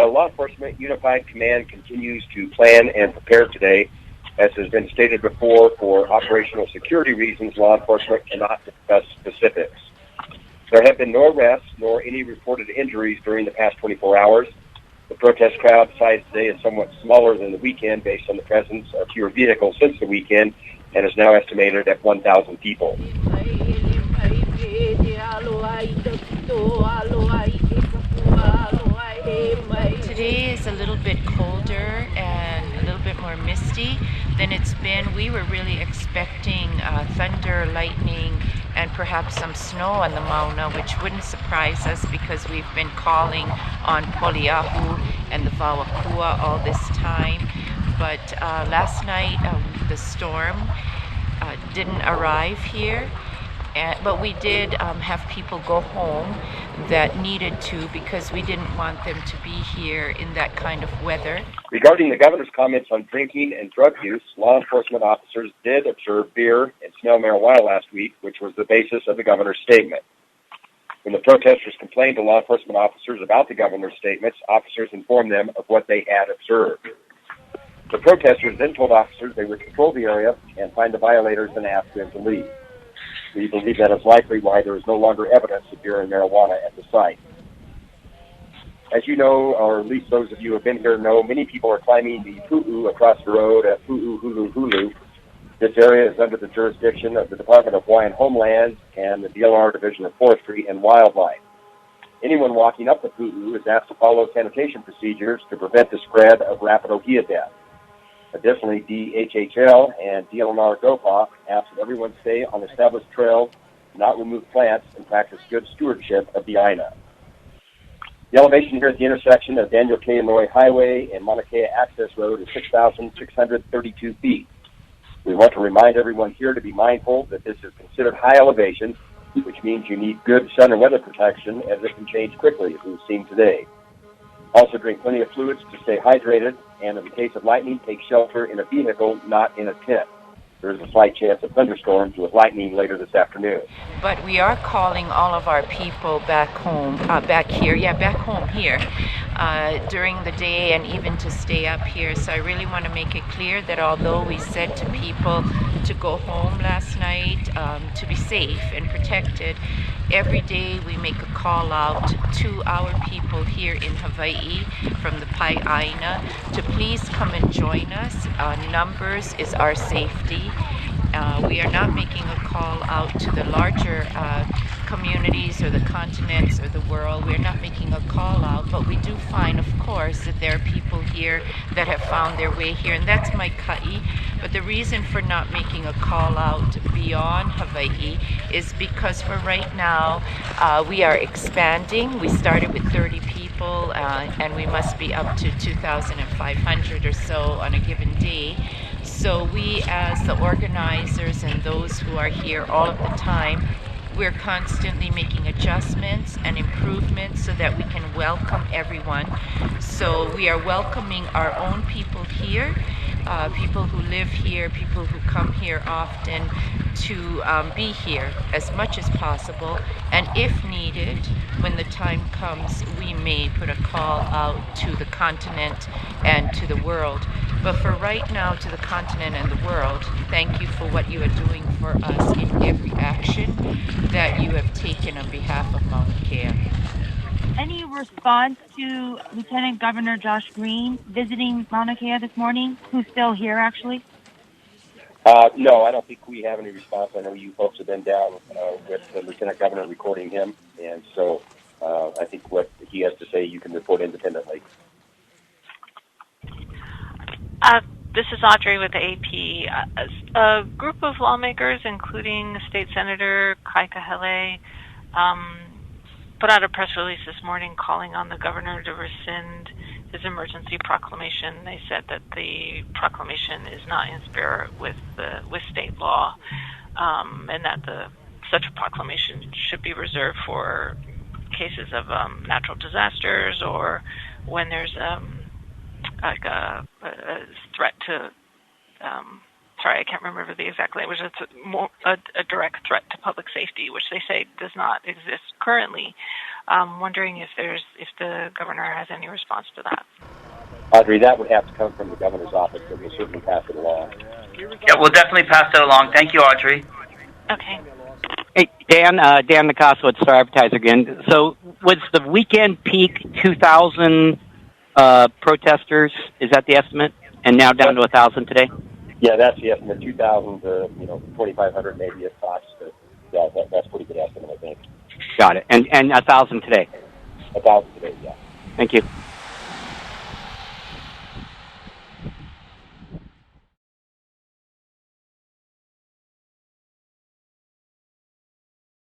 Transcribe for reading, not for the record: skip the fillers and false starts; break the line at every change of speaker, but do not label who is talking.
Law Enforcement Unified Command continues to plan and prepare today. As has been stated before, for operational security reasons, law enforcement cannot discuss specifics. There have been no arrests nor any reported injuries during the past 24 hours. The protest crowd size today is somewhat smaller than the weekend based on the presence of fewer vehicles since the weekend and is now estimated at 1,000 people.
Today is a little bit colder and a little bit more misty than it's been. We were really expecting thunder, lightning, and perhaps some snow on the Mauna, which wouldn't surprise us because we've been calling on Poliahu and the Vawakua all this time. But last night the storm didn't arrive here. But we did have people go home that needed to because we didn't want them to be here in that kind of weather.
Regarding the governor's comments on drinking and drug use, law enforcement officers did observe beer and smell marijuana last week, which was the basis of the governor's statement. When the protesters complained to law enforcement officers about the governor's statements, officers informed them of what they had observed. The protesters then told officers they would control the area and find the violators and ask them to leave. We believe that is likely why there is no longer evidence of beer and marijuana at the site. As you know, or at least those of you who have been here know, many people are climbing the Pu'u across the road at Pu'u Hulu Hulu. This area is under the jurisdiction of the Department of Hawaiian Homeland and the DLNR Division of Forestry and Wildlife. Anyone walking up the Pu'u is asked to follow sanitation procedures to prevent the spread of rapid ohia death. Additionally, DHHL and DLNR DOPA ask that everyone stay on established trails, not remove plants, and practice good stewardship of the Aina. The elevation here at the intersection of Daniel K. Inouye Highway and Mauna Kea Access Road is 6,632 feet. We want to remind everyone here to be mindful that this is considered high elevation, which means you need good sun and weather protection as it can change quickly, as we've seen today. Also drink plenty of fluids to stay hydrated, and in the case of lightning, take shelter in a vehicle, not in a tent. There is a slight chance of thunderstorms with lightning later this afternoon.
But we are calling all of our people back home, back home here during the day and even to stay up here. So I really want to make it clear that although we said to people to go home last night to be safe and protected, every day we make a call out to our people here in Hawaii from the Pai'aina to please come and join us. Numbers is our safety. We are not making a call out to the larger communities or the continents or the world. We're not making a call out, but we do find, of course, that there are people here that have found their way here, and that's my ka'i. But the reason for not making a call out beyond Hawaii is because for right now, we are expanding. We started with 30 people, and we must be up to 2,500 or so on a given day. So we, as the organizers and those who are here all of the time, we're constantly making adjustments and improvements so that we can welcome everyone. So we are welcoming our own people here, people who live here, people who come here often to be here as much as possible. And if needed, when the time comes, we may put a call out to the continent and to the world. But for right now, to the continent and the world, thank you for what you are doing for us in every action that you have taken on behalf of Mauna Kea.
Any response to Lieutenant Governor Josh Green visiting Mauna Kea this morning, who's still here actually?
No, I don't think we have any response. I know you folks have been down with the Lieutenant Governor recording him, and so I think what he has to say you can report independently.
This is Audrey with the AP. A group of lawmakers, including State Senator Kai Kahele, put out a press release this morning calling on the governor to rescind his emergency proclamation. They said that the proclamation is not in spirit with state law, and that such a proclamation should be reserved for cases of natural disasters or when there's like a threat to, sorry, I can't remember the exact language. It's a direct threat to public safety, which they say does not exist currently. Wondering if the governor has any response to that.
Audrey, that would have to come from the governor's office, but we'll certainly pass it along.
Yeah, we'll definitely pass that along. Thank you, Audrey.
Okay.
Hey, Dan Nicasso at Star Advertiser again. So was the weekend peak 2,000 protesters? Is that the estimate? And now down to 1,000 today?
Yeah, that's the estimate. 2,000 to 2,500 maybe at tops, but yeah, that's a pretty good estimate, I think.
Got it. And 1,000 today?
1,000 today, yeah.
Thank you.